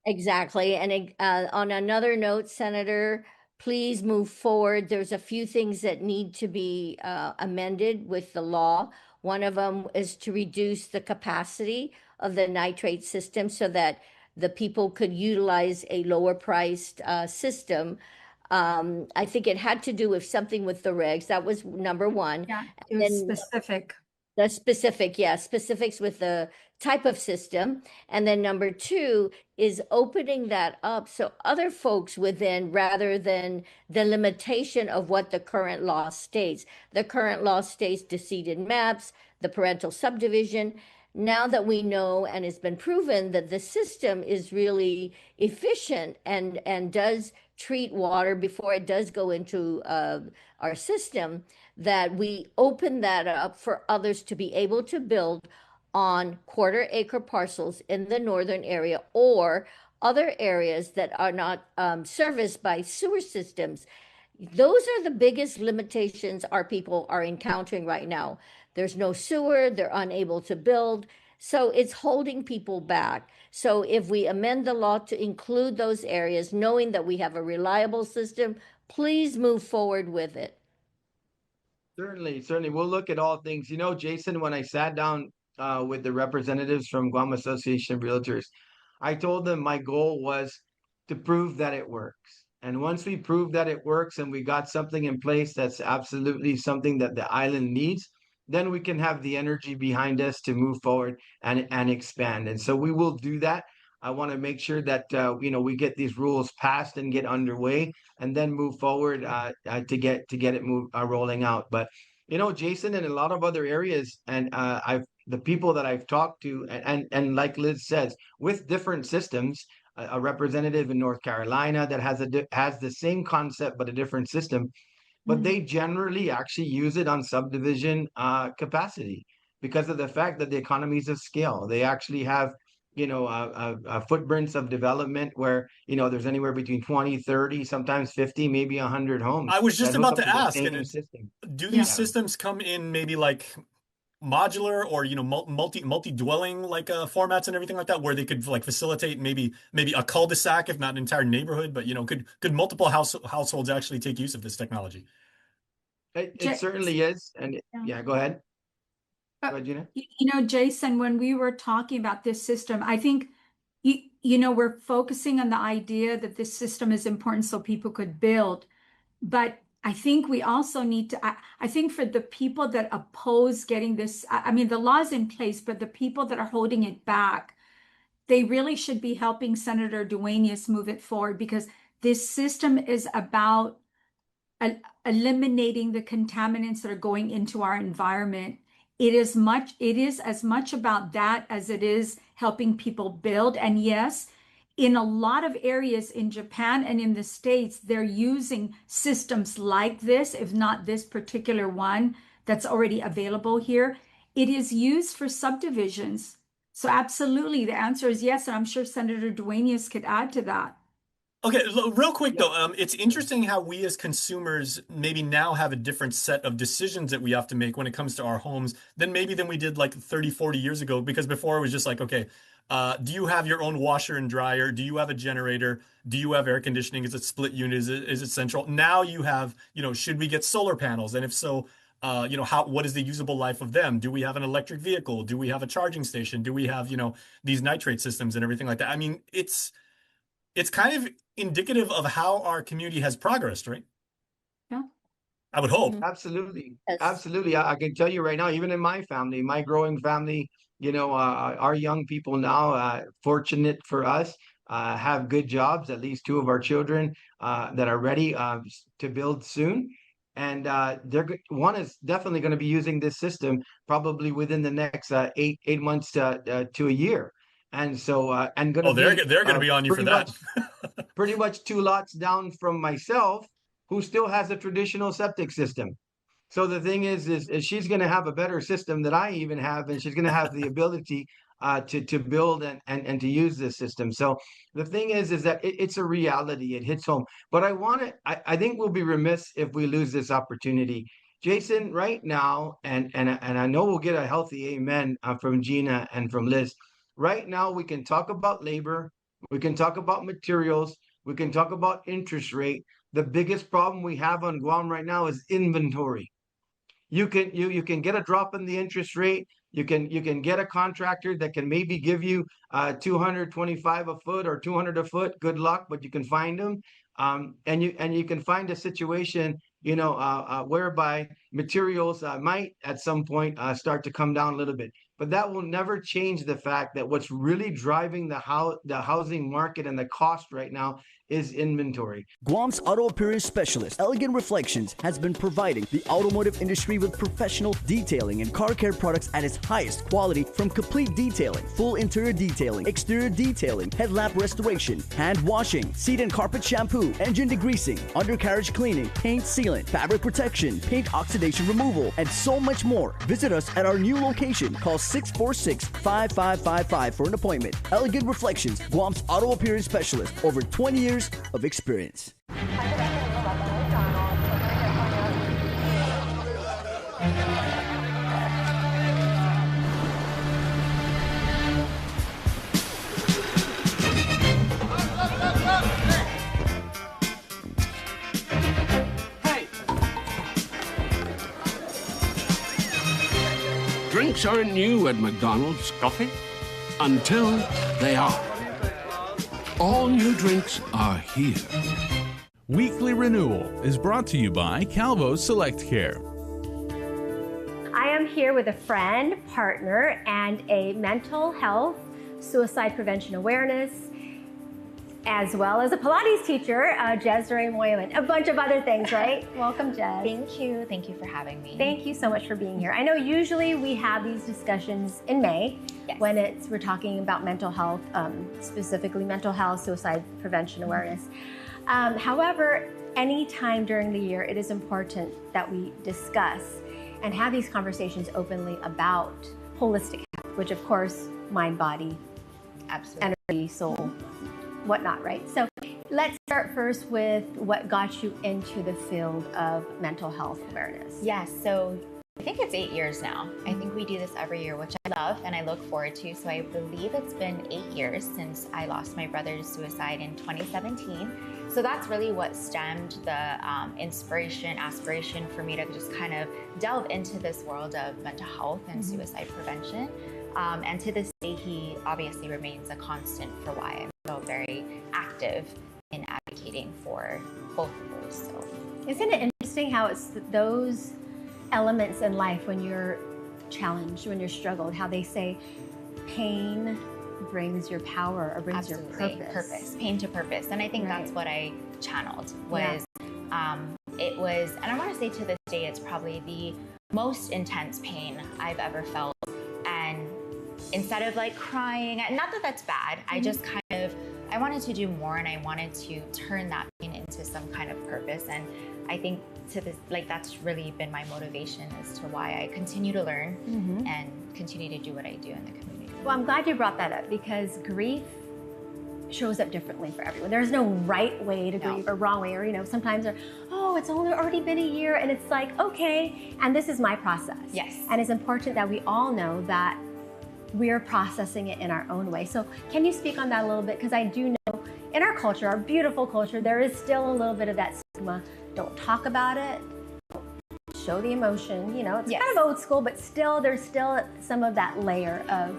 Exactly. And on another note, Senator, please move forward. There's a few things that need to be amended with the law. One of them is to reduce the capacity of the nitrate system so that the people could utilize a lower priced system. I think it had to do with something with the regs. That was number one. Yeah, it was specific. The specific, yes, specifics with the type of system. And then number 2 is opening that up so other folks within, rather than the limitation of what the current law states. The current law states deeded maps, the parental subdivision. Now that we know and it's been proven that the system is really efficient and does treat water before it does go into our system, that we open that up for others to be able to build on quarter-acre parcels in the northern area or other areas that are not serviced by sewer systems. Those are the biggest limitations our people are encountering right now. There's no sewer, they're unable to build, so it's holding people back. So if we amend the law to include those areas, knowing that we have a reliable system, please move forward with it. Certainly. We'll look at all things. Jason, when I sat down with the representatives from Guam Association of Realtors, I told them my goal was to prove that it works. And once we prove that it works and we got something in place that's absolutely something that the island needs, then we can have the energy behind us to move forward and expand. And so we will do that. I want to make sure that we get these rules passed and get underway, and then move forward to get it rolling out. But Jason, in a lot of other areas, and the people that I've talked to, and like Liz says, with different systems, a representative in North Carolina that has the same concept but a different system, but they generally actually use it on subdivision capacity because of the fact that the economies of scale. They actually have footprints of development where there's anywhere between 20, 30, sometimes 50, maybe 100 homes. I was just about to ask, do these Yeah. systems come in maybe like modular or multi-dwelling like formats and everything like that, where they could like facilitate maybe a cul-de-sac, if not an entire neighborhood, but could multiple households actually take use of this technology? It certainly is. And yeah, go ahead. Go ahead, Gina. Jason, when we were talking about this system, I think, we're focusing on the idea that this system is important so people could build. But I think we also need to, I think for the people that oppose getting this, I mean, the law's in place, but the people that are holding it back, they really should be helping Senator Duenas move it forward, because this system is about eliminating the contaminants that are going into our environment. It is as much about that as it is helping people build. And yes, in a lot of areas in Japan and in the States, they're using systems like this, if not this particular one that's already available here. It is used for subdivisions. So absolutely, the answer is yes. And I'm sure Senator Duenas could add to that. Okay, real quick though, it's interesting how we as consumers maybe now have a different set of decisions that we have to make when it comes to our homes than we did like 30, 40 years ago. Because before it was just like, okay, do you have your own washer and dryer? Do you have a generator? Do you have air conditioning? Is it split unit? Is it central? Now you have, should we get solar panels? And if so, what is the usable life of them? Do we have an electric vehicle? Do we have a charging station? Do we have, these nitrate systems and everything like that? I mean, it's kind of indicative of how our community has progressed, right? Yeah. I would hope. Absolutely. Yes. Absolutely. I can tell you right now, even in my family, my growing family, our young people now, fortunate for us, have good jobs, at least two of our children that are ready to build soon. And one is definitely going to be using this system probably within the next 8 months to a year. And so, and going to they're going to be on you for that. Pretty much 2 lots down from myself, who still has a traditional septic system. So the thing is she's going to have a better system than I even have, and she's going to have the ability to build and to use this system. So the thing is that it's a reality. It hits home. But I think we'll be remiss if we lose this opportunity. Jason, right now, and I know we'll get a healthy amen from Gina and from Liz. Right now, we can talk about labor, we can talk about materials, we can talk about interest rate. The biggest problem we have on Guam right now is inventory. You can get a drop in the interest rate. You can get a contractor that can maybe give you 225 a foot or 200 a foot. Good luck, but you can find them. And you can find a situation, whereby materials might at some point start to come down a little bit. But that will never change the fact that what's really driving the housing market and the cost right now is inventory. Guam's auto appearance specialist, Elegant Reflections, has been providing the automotive industry with professional detailing and car care products at its highest quality, from complete detailing, full interior detailing, exterior detailing, headlamp restoration, hand washing, seat and carpet shampoo, engine degreasing, undercarriage cleaning, paint sealant, fabric protection, paint oxidation removal, and so much more. Visit us at our new location. Call 646-5555 for an appointment. Elegant Reflections, Guam's auto appearance specialist, over 20 years of experience. Drinks aren't new at McDonald's. Coffee? Until they are. All new drinks are here. Weekly Renewal is brought to you by Calvo Select Care. I am here with a friend, partner, and a mental health, suicide prevention awareness, as well as a Pilates teacher, Jezreel Moyman. A bunch of other things, right? Welcome, Jez. Thank you. Thank you for having me. Thank you so much for being here. I know usually we have these discussions in May, yes, when we're talking about mental health, specifically mental health, suicide prevention awareness. However, any time during the year, it is important that we discuss and have these conversations openly about holistic health, which of course, mind, body, absolutely, energy, soul, whatnot, right? So let's start first with what got you into the field of mental health awareness. Yes, so I think it's 8 years now. I think we do this every year, which I love and I look forward to. So I believe it's been 8 years since I lost my brother to suicide in 2017. So that's really what stemmed the inspiration, aspiration for me to just kind of delve into this world of mental health and suicide prevention. And to this day, he obviously remains a constant for why I'm so very active in advocating for both of those. So, isn't it interesting how it's those elements in life when you're challenged, when you're struggled, how they say pain brings your power or brings your purpose. Pain to purpose. And I think that's what I channeled was, it was, and I want to say to this day, it's probably the most intense pain I've ever felt. And instead of like crying, not that that's bad, I just kind of, I wanted to do more and I wanted to turn that pain into some kind of purpose. And I think to this, like that's really been my motivation as to why I continue to learn and continue to do what I do in the community. Well, I'm glad you brought that up because grief shows up differently for everyone. There's no right way to grieve or wrong way, or you know, sometimes oh, it's already been a year, and it's like, okay, and this is my process. Yes. And it's important that we all know that we're processing it in our own way. So can you speak on that a little bit? Because I do know in our culture, our beautiful culture, there is still a little bit of that stigma. Don't talk about it. Don't show the emotion. You know, it's kind of old school, but still, there's still some of that layer of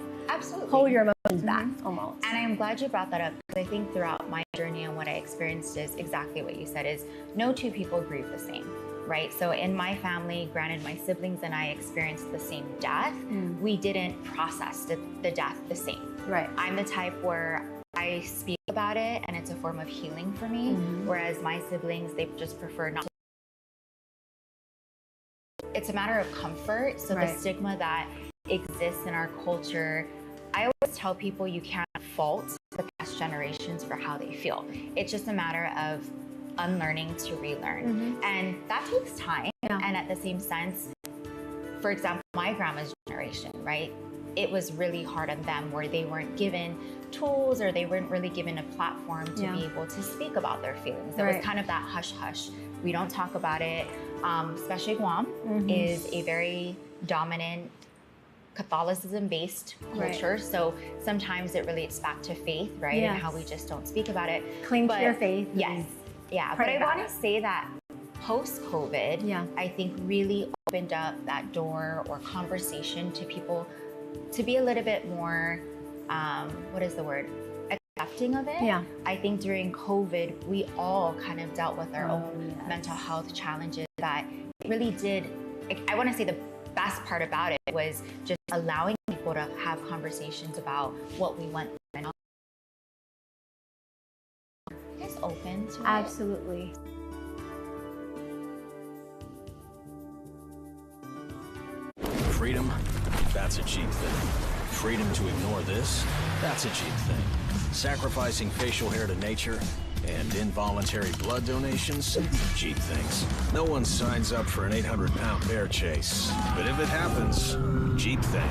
hold your emotions back almost. And I'm glad you brought that up because I think throughout my journey and what I experienced is exactly what you said is no two people grieve the same, right? So in my family, granted my siblings and I experienced the same death, we didn't process the death the same. Right. I'm the type where I speak about it and it's a form of healing for me, whereas my siblings, they just prefer not to. It's a matter of comfort. So the stigma that exists in our culture, I always tell people you can't fault the past generations for how they feel. It's just a matter of unlearning to relearn. And that takes time. And at the same sense, for example, my grandma's generation, right? It was really hard on them where they weren't given tools or they weren't really given a platform to be able to speak about their feelings. There was kind of that hush hush. We don't talk about it. Especially Guam is a very dominant Catholicism-based culture, so sometimes it relates back to faith, right? And how we just don't speak about it. Cling to your faith. Yes, but I want to say that post-COVID, I think really opened up that door or conversation to people to be a little bit more, what is the word? Accepting of it. I think during COVID, we all kind of dealt with our own mental health challenges that really did, I want to say the best part about it was just allowing people to have conversations about what we went through. Just open to Absolutely. Freedom, that's a cheap thing. Freedom to ignore this, that's a cheap thing. Sacrificing facial hair to nature and involuntary blood donations, cheap things. No one signs up for an 800-pound bear chase. But if it happens, cheap thing.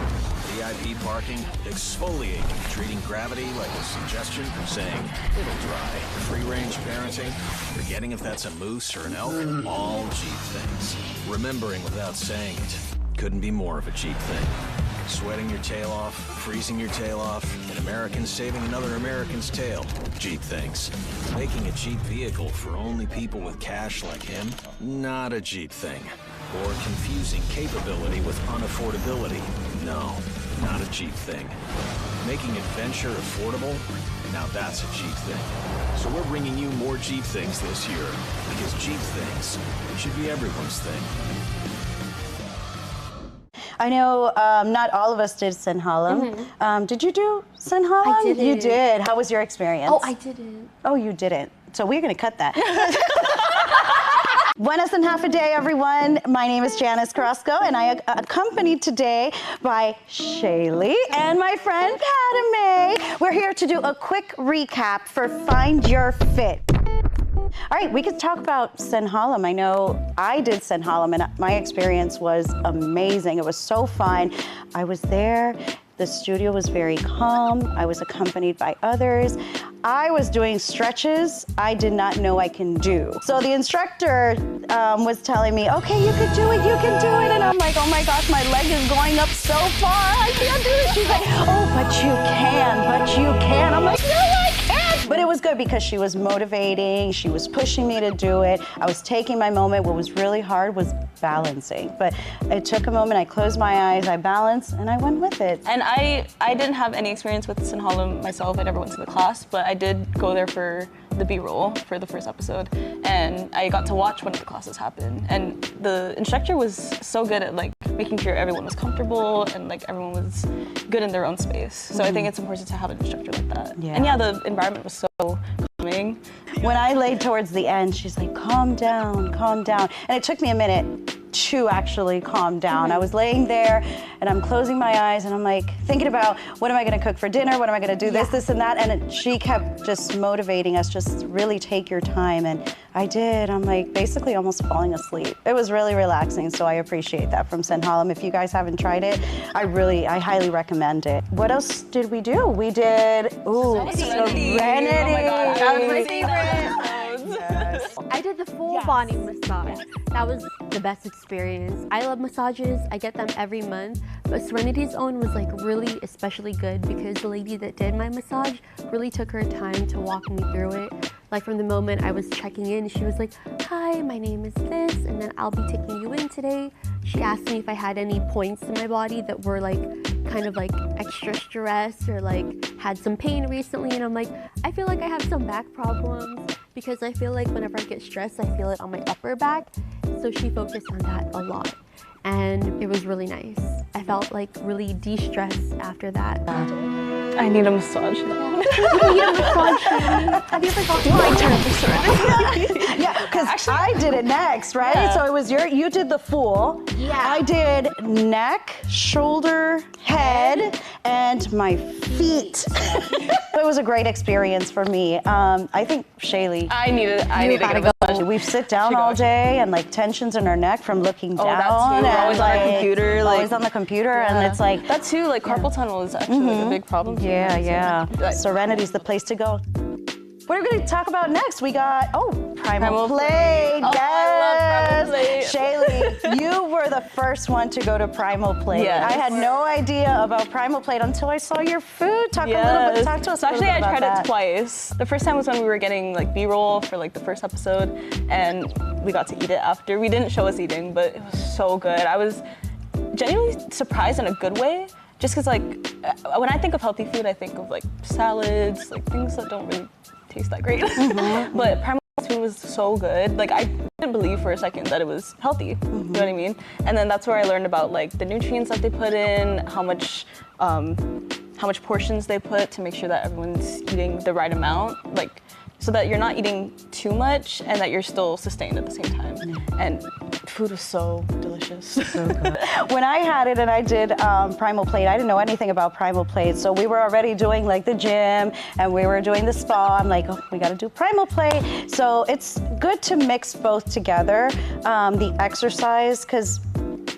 VIP parking, exfoliating, treating gravity like a suggestion, saying it'll dry. Free-range parenting, forgetting if that's a moose or an elk, all cheap things. Remembering without saying it, couldn't be more of a cheap thing. Sweating your tail off, freezing your tail off, an American saving another American's tail. Cheap things. Making a cheap vehicle for only people with cash like him? Not a cheap thing. Or confusing capability with unaffordability? No, not a cheap thing. Making adventure affordable? Now that's a cheap thing. So we're bringing you more cheap things this year, because cheap things should be everyone's thing. I know not all of us did Sin Harlem. Did you do Sin Harlem? I did. You did. How was your experience? Oh, I didn't. Oh, you didn't. So we're going to cut that. Buenas and half a day, everyone. My name is Janice Carrasco, and I am accompanied today by Shaylee and my friend Padme. We're here to do a quick recap for Find Your Fit. All right, we could talk about Sin Harlem. I know I did Sin Harlem, and my experience was amazing. It was so fun. I was there. The studio was very calm. I was accompanied by others. I was doing stretches I did not know I can do. So the instructor was telling me, okay, you can do it, you can do it. And I'm like, oh my gosh, my leg is going up so far. I can't do it. She's like, oh, but you can, but you can. I'm like, no, I can't. But it was good because she was motivating. She was pushing me to do it. I was taking my moment. What was really hard was balancing. But it took a moment. I closed my eyes, I balanced, and I went with it. And I didn't have any experience with St. Harlem myself. I never went to the class, but I did go there for the B-roll for the first episode. And I got to watch one of the classes happen. And the instructor was so good at like making sure everyone was comfortable and like everyone was good in their own space. So I think it's important to have an instructor like that. Yeah. And yeah, the environment was so calming. When I laid towards the end, she's like, calm down, calm down. And it took me a minute to actually calm down. I was laying there and I'm closing my eyes and I'm like thinking about what am I gonna cook for dinner? What am I gonna do this and that? And she kept just motivating us, just really take your time. And I did. I'm like basically almost falling asleep. It was really relaxing, so I appreciate that from St. Harlem. If you guys haven't tried it, I highly recommend it. What else did we do? We did, Serenity. Oh my God, That was my favorite. Yes. I did the full body massage. That was the best experience. I love massages. I get them every month. But Serenity's own was like really especially good because the lady that did my massage really took her time to walk me through it. Like from the moment I was checking in, she was like, hi, my name is this, and then I'll be taking you in today. She asked me if I had any points in my body that were like kind of like extra stress or like had some pain recently, and I'm like, I feel like I have some back problems because I feel like whenever I get stressed, I feel it on my upper back. So she focused on that a lot, and it was really nice. I felt like really de-stressed after that. I need a massage now. You need a massage. Have you ever gone to my turn? Yeah, because I did it next, right? Yeah. So it was you did the full. Yeah. I did neck, shoulder, head, and my feet. It was a great experience for me. I think Shaylee, I need to get a massage. we sit down all day and like tensions in our neck from looking down. That too. We're always on the computer. Always on the computer, and it's like that too. Like carpal tunnel is actually like a big problem. Yeah. Serenity's the place to go. What are we going to talk about next? We got, Primal Plate. Oh, Yes. I love Primal Plate. Shaylee, you were the first one to go to Primal Plate. Yes. I had no idea about Primal Plate until I saw your food. Talk to us So a little bit actually, I about tried that. it twice. The first time was when we were getting like B-roll for like the first episode, and we got to eat it after. We didn't show us eating, but it was so good. I was genuinely surprised in a good way. Just because, like, when I think of healthy food, I think of, like, salads, like, things that don't really taste that great. But Primal food was so good. Like, I didn't believe for a second that it was healthy. You know what I mean? And then that's where I learned about, like, the nutrients that they put in, how much portions they put to make sure that everyone's eating the right amount. Like, so that you're not eating too much and that you're still sustained at the same time. And food was so delicious. So good. When I had it and I did Primal Plate, I didn't know anything about Primal Plate. So we were already doing like the gym and we were doing the spa. I'm like, we got to do Primal Plate. So it's good to mix both together. The exercise, because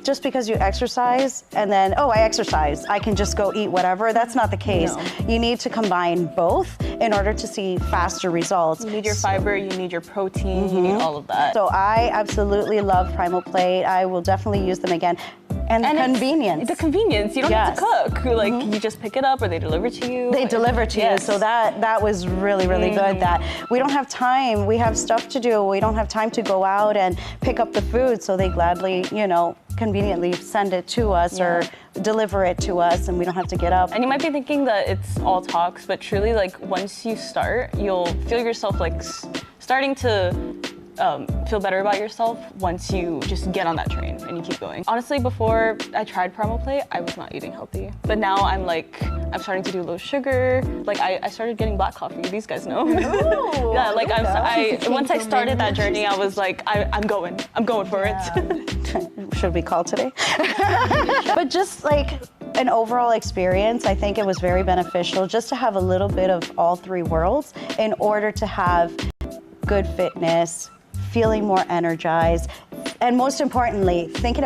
just because you exercise and then, I exercise, I can just go eat whatever. That's not the case. No. You need to combine both in order to see faster results. You need your fiber, you need your protein, you need all of that. So I absolutely love Primal Plate. I will definitely use them again. And the convenience. The convenience. You don't have to cook. Like, you just pick it up or they deliver to you. They deliver to you. So that was really, really good. That we don't have time. We have stuff to do. We don't have time to go out and pick up the food. So they gladly, conveniently send it to us or deliver it to us, and we don't have to get up. And you might be thinking that it's all talks, but truly, like, once you start, you'll feel yourself, like, starting to feel better about yourself once you just get on that train and you keep going. Honestly, before I tried Primal Plate, I was not eating healthy. But now I'm starting to do low sugar. Like, I started getting black coffee. These guys know. Yeah, like once I started that journey, I was like, I'm going for it. Should we call today? But just like an overall experience, I think it was very beneficial just to have a little bit of all three worlds in order to have good fitness, feeling more energized, and most importantly, thinking